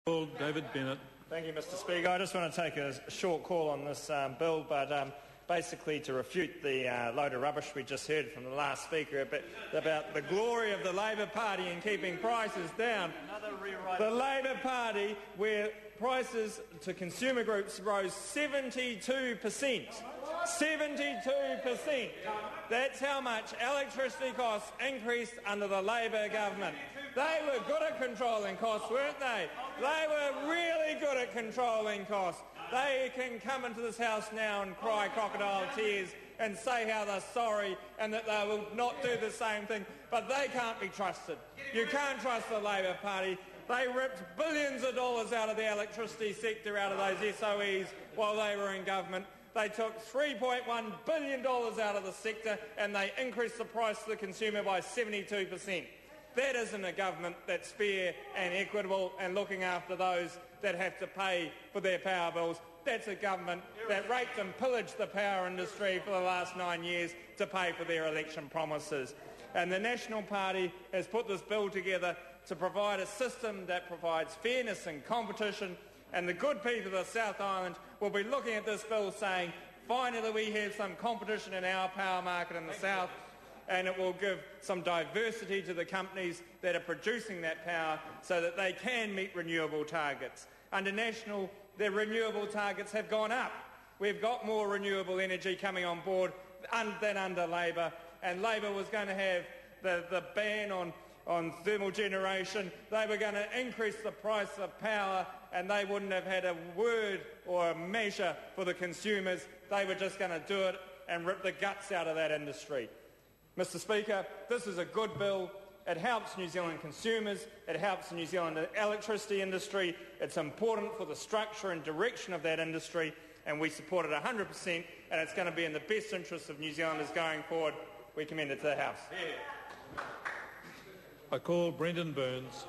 David Bennett. Thank you, Mr Speaker. I just want to take a short call on this bill, but basically to refute the load of rubbish we just heard from the last speaker about the glory of the Labor Party in keeping prices down. The Labor Party, where prices to consumer groups rose 72%. 72%. That's how much electricity costs increased under the Labor government. They were good at controlling costs, weren't they? They were really good at controlling costs. They can come into this House now and cry crocodile tears and say how they're sorry and that they will not do the same thing, but they can't be trusted. You can't trust the Labor Party. They ripped billions of dollars out of the electricity sector, out of those SOEs, while they were in government. They took $3.1 billion out of the sector and they increased the price to the consumer by 72%. That isn't a government that's fair and equitable and looking after those that have to pay for their power bills. That's a government that raped and pillaged the power industry for the last 9 years to pay for their election promises. And the National Party has put this bill together to provide a system that provides fairness and competition, and the good people of the South Island will be looking at this bill saying, finally we have some competition in our power market in the South, and it will give some diversity to the companies that are producing that power so that they can meet renewable targets. Under National, their renewable targets have gone up. We've got more renewable energy coming on board than under Labor, and Labor was going to have the ban on thermal generation. They were going to increase the price of power and they wouldn't have had a word or a measure for the consumers. They were just going to do it and rip the guts out of that industry. Mr Speaker, this is a good bill. It helps New Zealand consumers. It helps the New Zealand electricity industry. It's important for the structure and direction of that industry, and we support it 100%, and it's going to be in the best interests of New Zealanders going forward. We commend it to the House. I call Brendan Burns.